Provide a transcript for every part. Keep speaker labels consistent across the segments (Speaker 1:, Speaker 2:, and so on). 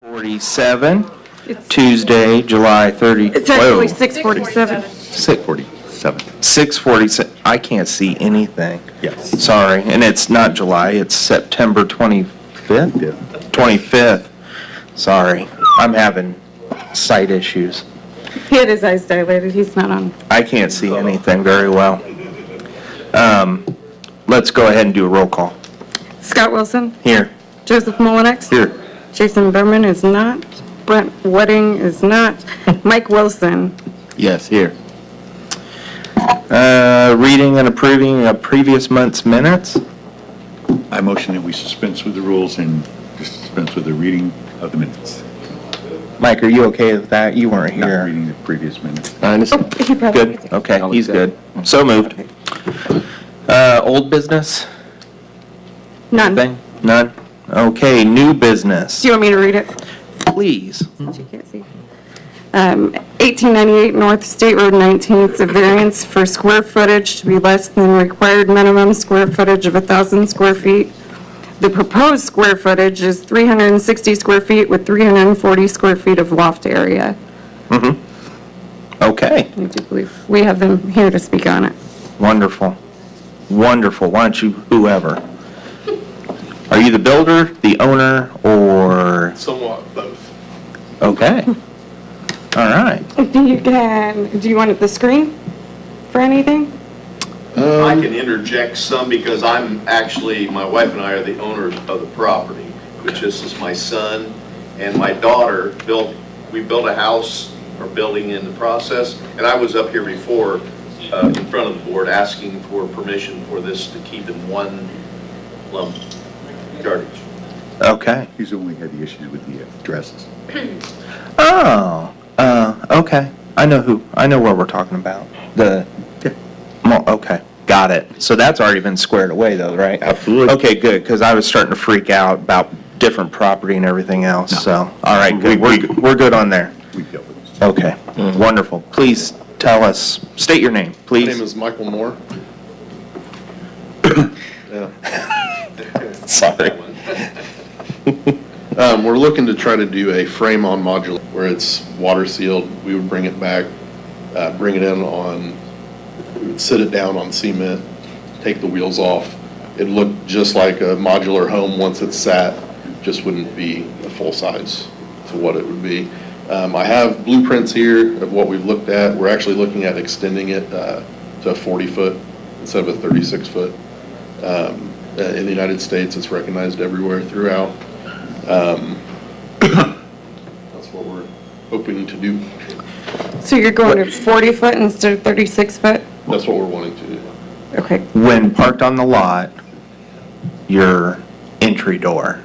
Speaker 1: 47, Tuesday, July 30.
Speaker 2: It's actually 6:47.
Speaker 3: 6:47.
Speaker 1: 6:47. I can't see anything.
Speaker 3: Yes.
Speaker 1: Sorry. And it's not July, it's September 25th?
Speaker 3: Yeah.
Speaker 1: 25th. Sorry. I'm having sight issues.
Speaker 2: He had his eyes dilated. He's not on.
Speaker 1: I can't see anything very well. Let's go ahead and do a roll call.
Speaker 2: Scott Wilson,
Speaker 1: Here.
Speaker 2: Joseph Molinex.
Speaker 1: Here.
Speaker 2: Jason Berman is not. Brent Wedding is not. Mike Wilson.
Speaker 3: Yes, here.
Speaker 1: Reading and approving of previous month's minutes.
Speaker 4: I motion that we dispense with the rules and dispense with the reading of the minutes.
Speaker 1: Mike, are you okay with that? You weren't
Speaker 4: Not
Speaker 1: here.
Speaker 4: reading the previous minutes.
Speaker 1: I understand.
Speaker 2: Oh, he probably
Speaker 1: Good, okay, he's good. So moved. Old business?
Speaker 2: None.
Speaker 1: Thing? None? Okay, new business,
Speaker 2: Do you want me to read it?
Speaker 1: please.
Speaker 2: Since you can't see. 1898 North State Road 19, it's a variance for square footage to be less than required minimum square footage of 1,000 square feet. The proposed square footage is 360 square feet with 340 square feet of loft area.
Speaker 1: Okay,
Speaker 2: I do believe we have them here to speak on it.
Speaker 1: wonderful. Wonderful, why don't you, whoever? Are you the builder, the owner, or,
Speaker 5: Somewhat both.
Speaker 1: okay. All right.
Speaker 2: Do you want the screen for anything?
Speaker 5: I can interject some because I'm actually, my wife and I are the owners of the property, which is my son and my daughter we built a house or building in the process, and I was up here before in front of the board asking for permission for this to keep in one lump yardage.
Speaker 1: Okay.
Speaker 4: He's only had the issues with the addresses.
Speaker 1: Oh, okay. I know where we're talking about. Okay, got it. So that's already been squared away though, right?
Speaker 3: Absolutely.
Speaker 1: Okay, good, because I was starting to freak out about different property and everything else,
Speaker 4: No.
Speaker 1: so, all right, good.
Speaker 4: We-
Speaker 1: We're good on there.
Speaker 4: We dealt with this.
Speaker 1: Okay, wonderful. Please tell us, state your name,
Speaker 6: My
Speaker 1: please.
Speaker 6: name is Michael Moore.
Speaker 1: Sorry.
Speaker 6: We're looking to try to do a frame-on modular where it's water sealed. We would bring it back, bring it in on, we would sit it down on cement, take the wheels off. It'd look just like a modular home once it's sat, just wouldn't be a full size to what it would be. I have blueprints here of what we've looked at. We're actually looking at extending it to a 40-foot instead of a 36-foot. In the United States, it's recognized everywhere throughout. That's what we're hoping to do.
Speaker 2: So you're going to 40 foot instead of 36 foot?
Speaker 6: That's what we're wanting to do.
Speaker 2: Okay.
Speaker 1: When parked on the lot, your entry door,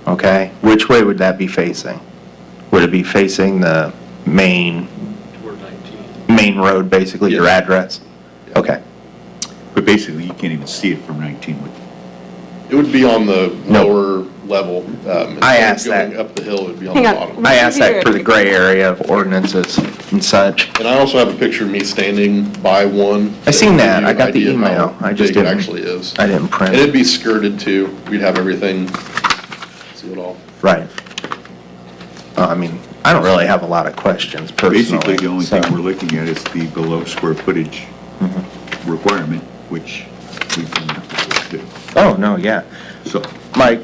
Speaker 1: okay, which way would that be facing? Would it be facing the main
Speaker 5: Toward 19.
Speaker 1: road, basically, your
Speaker 6: Yes.
Speaker 1: address? Okay.
Speaker 4: But basically, you can't even see it from 19.
Speaker 6: It would be on the
Speaker 1: No.
Speaker 6: lower level.
Speaker 1: I asked
Speaker 6: Instead of
Speaker 1: that.
Speaker 6: going up the hill, it would be on
Speaker 2: Hang
Speaker 6: the
Speaker 2: on.
Speaker 6: bottom.
Speaker 1: I asked that for the gray area of ordinances and such.
Speaker 6: And I also have a picture of me standing by one.
Speaker 1: I seen that.
Speaker 6: to give you
Speaker 1: I
Speaker 6: an
Speaker 1: got the
Speaker 6: idea of how
Speaker 1: email. I just
Speaker 6: big it
Speaker 1: didn't-
Speaker 6: actually is.
Speaker 1: I didn't print
Speaker 6: And
Speaker 1: it.
Speaker 6: it'd be skirted too. We'd have everything sealed off.
Speaker 1: Right. I mean, I don't really have a lot of questions personally.
Speaker 4: Basically, the only thing
Speaker 1: so-
Speaker 4: we're looking at is the below square footage requirement, which we can do.
Speaker 1: Oh, no, yeah.
Speaker 4: So,
Speaker 1: Mike,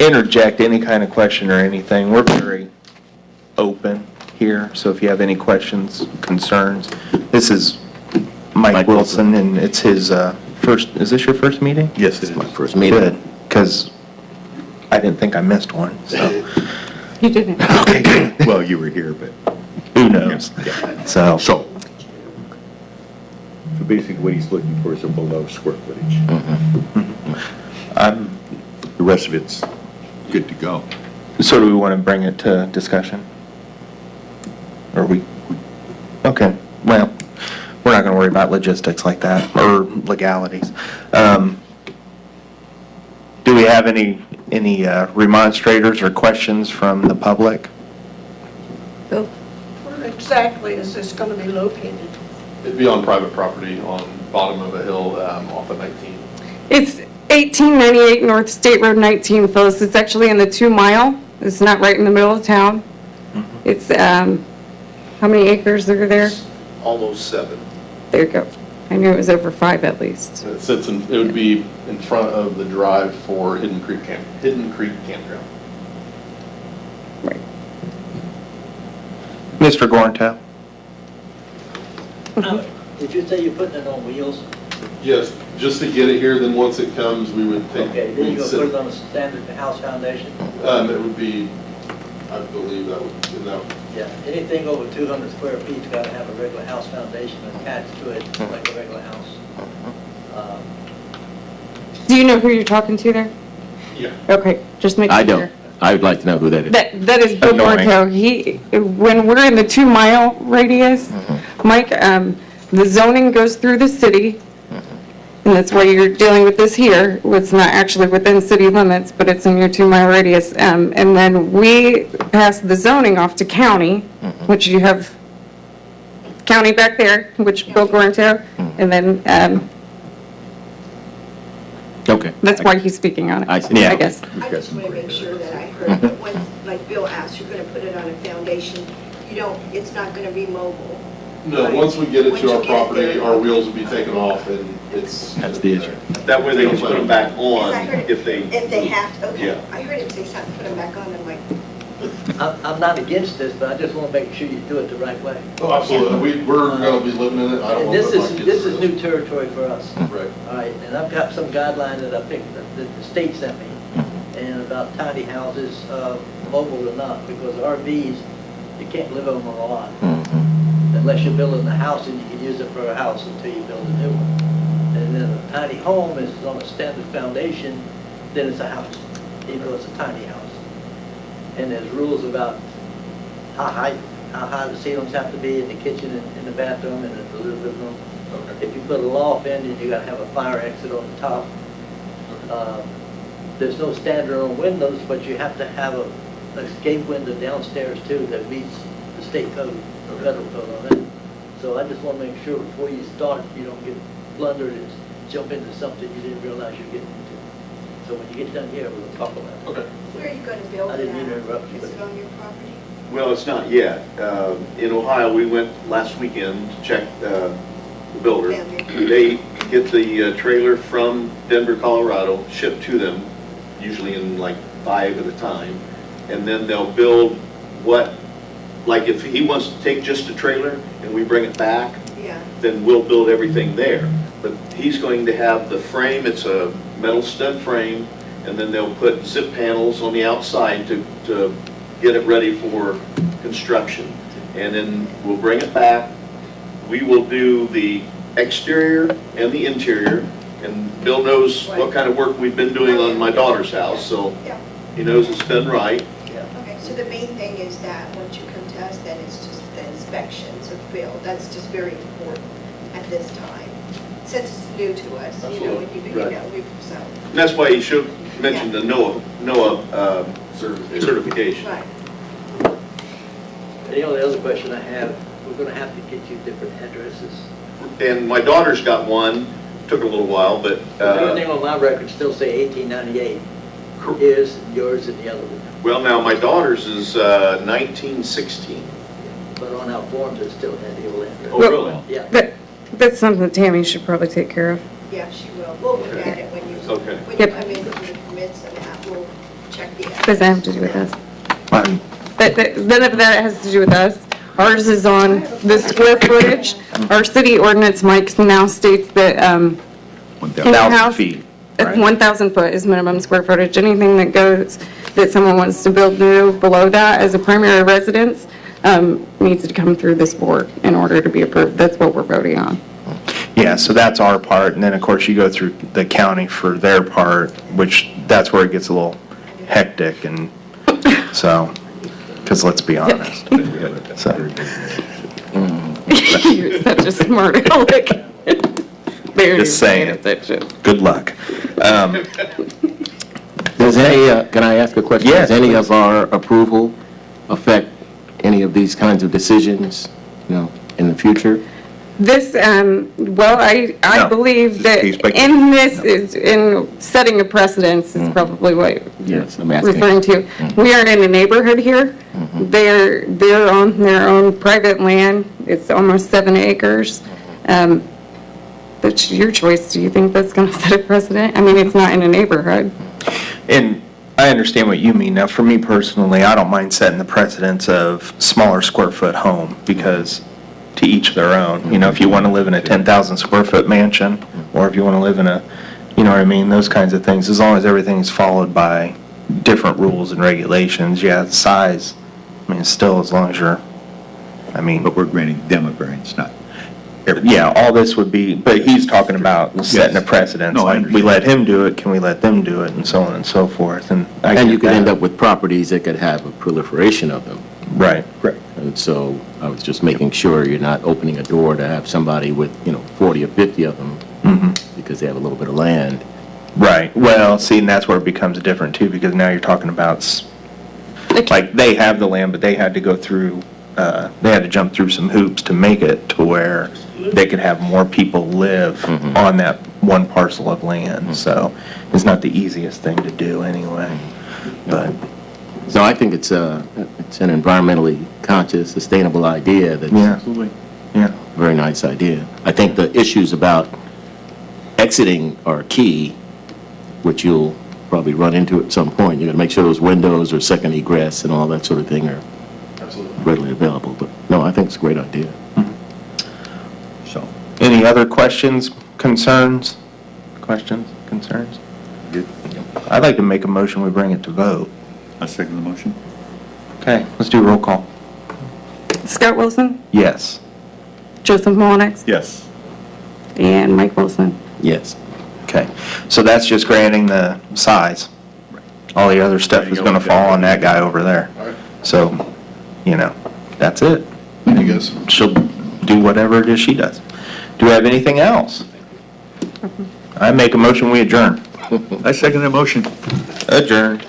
Speaker 1: interject any kind of question or anything. We're very open here, so if you have any questions, concerns. This is Mike Wilson, and it's his first, is this your first meeting?
Speaker 3: Yes, it is my first meeting.
Speaker 1: Good, because I didn't think I missed one, so.
Speaker 2: You didn't.
Speaker 1: Okay, good.
Speaker 4: well, you were here, but,
Speaker 1: Who knows? So,
Speaker 4: so basically what he's looking for is a below square footage. The rest of it's good to go.
Speaker 1: so do we want to bring it to discussion? Or we, okay, well, we're not going to worry about logistics like that, or legalities. Do we have any remonstrators or questions from the public?
Speaker 2: Bill?
Speaker 7: Where exactly is this going to be located?
Speaker 6: It'd be on private property on bottom of a hill off of 19.
Speaker 2: It's 1898 North State Road 19, Phyllis. It's actually in the 2 mile. It's not right in the middle of town. It's, how many acres are there?
Speaker 5: Almost 7.
Speaker 2: There you go. I knew it was over 5 at least.
Speaker 6: It sits in, it would be in front of the drive for Hidden Creek Campground.
Speaker 2: Right.
Speaker 1: Mr. Gorntow?
Speaker 8: Did you say you're putting it on wheels?
Speaker 6: Yes, just to get it here, then once it comes, we would take.
Speaker 8: Okay, then
Speaker 6: we'd
Speaker 8: you're gonna
Speaker 6: sit-
Speaker 8: put it on a standard house foundation?
Speaker 6: It would be, I believe that would,
Speaker 8: Yeah, anything over 200 square feet's gotta have a regular house foundation attached to it, like a regular house.
Speaker 2: Do you know who you're talking to there?
Speaker 6: yeah.
Speaker 2: Okay, just make sure.
Speaker 3: I don't. I would like to know who that is.
Speaker 2: That is Bill
Speaker 1: Annoying.
Speaker 2: Gorntow. When we're in the 2-mile radius, Mike, the zoning goes through the city, and that's why you're dealing with this here. It's not actually within city limits, but it's in your 2-mile radius. And then we pass the zoning off to county, which you have county back there, which Bill Gorntow, and then
Speaker 3: Okay.
Speaker 2: that's why he's speaking on it.
Speaker 3: I see.
Speaker 1: Yeah.
Speaker 2: I guess.
Speaker 9: I just want to make sure that I heard, that when, like Bill asked, you're going to put it on a foundation, you don't, it's not going to be mobile.
Speaker 6: No,
Speaker 9: Right.
Speaker 6: once we get it
Speaker 9: Once
Speaker 6: to
Speaker 9: you
Speaker 6: our
Speaker 9: get it
Speaker 6: property,
Speaker 9: there.
Speaker 6: our wheels will be taken off and it's.
Speaker 3: That's the issue.
Speaker 5: That way they can put them back on
Speaker 9: I heard
Speaker 5: if they,
Speaker 9: If they have to, okay.
Speaker 5: Yeah.
Speaker 9: I heard it say something, put them back on, I'm like,
Speaker 8: I'm not against this, but I just wanna make sure you do it the right way.
Speaker 6: Oh, absolutely. We're gonna be living in it. I don't
Speaker 8: And
Speaker 6: want
Speaker 8: this
Speaker 6: to.
Speaker 8: is, this is new territory for us.
Speaker 6: Right.
Speaker 8: All right, and I've got some guidelines that I picked, that the state sent me, and about tiny houses, mobile or not, because RVs, you can't live on them a lot. Unless you're building a house and you can use it for a house until you build a new one. And then a tiny home is on a standard foundation, then it's a house, even though it's a tiny house. And there's rules about how high the ceilings have to be in the kitchen and in the bathroom and in the living room.
Speaker 6: Okay.
Speaker 8: If you put a loft in, then you gotta have a fire exit on the top. There's no standard on windows, but you have to have a escape window downstairs too that meets the state code, the federal code on that. So I just wanna make sure before you start, you don't get blundered and jump into something you didn't realize you're getting into. So when you get done here, we'll talk about it.
Speaker 6: Okay.
Speaker 9: where are you going to build
Speaker 8: I
Speaker 9: it
Speaker 8: didn't mean to
Speaker 9: at?
Speaker 8: interrupt you,
Speaker 9: Is it
Speaker 8: but-
Speaker 9: on your property?
Speaker 5: well, it's not yet. In Ohio, we went last weekend to check the builder. They get the trailer from Denver, Colorado, shipped to them, usually in like 5 at a time. And then they'll build what, like if he wants to take just a trailer and we bring it back,
Speaker 9: Yeah,
Speaker 5: then we'll build everything there. But he's going to have the frame, it's a metal stud frame, and then they'll put zip panels on the outside to get it ready for construction. And then we'll bring it back. We will do the exterior and the interior, and Bill knows what kind of work we've been doing on my daughter's house, so
Speaker 9: yeah,
Speaker 5: he knows it's done right.
Speaker 9: okay. So the main thing is that once you come to us, then it's just the inspections of Bill. That's just very important at this time, since it's new to us, you know, when you so.
Speaker 5: And that's why he should mention the NOAA certification.
Speaker 9: Right.
Speaker 8: The only other question I have, we're gonna have to get you different addresses.
Speaker 5: And my daughter's got one, took a little while, but,
Speaker 8: Everything on my record still say 1898, his, yours, and the other one.
Speaker 5: well, now, my daughter's is 1916.
Speaker 8: But on our forms, it still had the old address.
Speaker 5: Oh, really?
Speaker 8: Yeah.
Speaker 2: That's something that Tammy should probably take care of.
Speaker 9: Yeah, she will. We'll look at it when you,
Speaker 5: Okay.
Speaker 9: when you
Speaker 2: Yep.
Speaker 9: come in for the permits and that, we'll check the.
Speaker 2: Doesn't have to do with us.
Speaker 1: Fine.
Speaker 2: None of that has to do with us. Ours is on the square footage. Our city ordinance, Mike, now states that,
Speaker 1: 1,000
Speaker 2: in-house,
Speaker 1: feet, right?
Speaker 2: 1,000 foot is minimum square footage. Anything that goes, that someone wants to build new below that as a primary residence, needs to come through this board in order to be approved. That's what we're voting on.
Speaker 1: Yeah, so that's our part, and then, of course, you go through the county for their part, which, that's where it gets a little hectic, and so, because let's be honest. So,
Speaker 2: You're such a smart aleck.
Speaker 1: Just saying. Good luck.
Speaker 3: Does any, can I ask a question?
Speaker 1: Yes,
Speaker 3: Does any
Speaker 1: please.
Speaker 3: of our approval affect any of these kinds of decisions, you know, in the future?
Speaker 2: This, well, I
Speaker 1: No,
Speaker 2: believe that
Speaker 1: case by case.
Speaker 2: in this, in setting a precedence is probably what
Speaker 3: Yes, I'm
Speaker 2: you're
Speaker 3: asking.
Speaker 2: referring to. We are in a neighborhood here. They're on their own private land. It's almost 7 acres. That's your choice. Do you think that's going to set a precedent? I mean, it's not in a neighborhood.
Speaker 1: And I understand what you mean. Now, for me personally, I don't mind setting the precedence of smaller square foot home, because to each their own. You know, if you want to live in a 10,000 square foot mansion, or if you want to live in a, you know what I mean, those kinds of things, as long as everything's followed by different rules and regulations, yeah, size, I mean, still, as long as you're, I mean,
Speaker 4: But we're granting them a variance, not,
Speaker 1: yeah, all this would be, but he's talking about setting a precedence.
Speaker 4: No, I
Speaker 1: Like, we
Speaker 4: understand.
Speaker 1: let him do it, can we let them do it, and so on and so forth, and I
Speaker 3: And you
Speaker 1: get
Speaker 3: could end
Speaker 1: that.
Speaker 3: up with properties that could have a proliferation of them.
Speaker 1: Right, correct.
Speaker 3: And so I was just making sure you're not opening a door to have somebody with, 40 or 50 of them because they have a little bit of land.
Speaker 1: Right, well, see, and that's where it becomes different too, because now you're talking about, like, they have the land, but they had to go through, they had to jump through some hoops to make it to where they could have more people live on that one parcel of land, so it's not the easiest thing to do anyway, but,
Speaker 3: So I think it's an environmentally conscious, sustainable idea that's
Speaker 1: yeah, yeah.
Speaker 3: a very nice idea. I think the issues about exiting are key, which you'll probably run into at some point. You gotta make sure those windows or second egress and all that sort of thing are readily available. But no, I think it's a great idea.
Speaker 1: So, any other questions, concerns? Questions, concerns?
Speaker 4: good.
Speaker 1: I'd like to make a motion, we bring it to vote.
Speaker 4: I second the motion.
Speaker 1: Okay, let's do a roll call.
Speaker 2: Scott Wilson,
Speaker 1: Yes.
Speaker 2: Joseph Molnix,
Speaker 4: Yes.
Speaker 2: and Mike Wilson.
Speaker 3: Yes.
Speaker 1: Okay, so that's just granting the size. All the other stuff is gonna fall on that guy over there. So, that's it.
Speaker 6: Thank you, guys.
Speaker 1: She'll do whatever it is she does. Do we have anything else? I make a motion, we adjourn.
Speaker 4: I second the motion.
Speaker 1: Adjourned.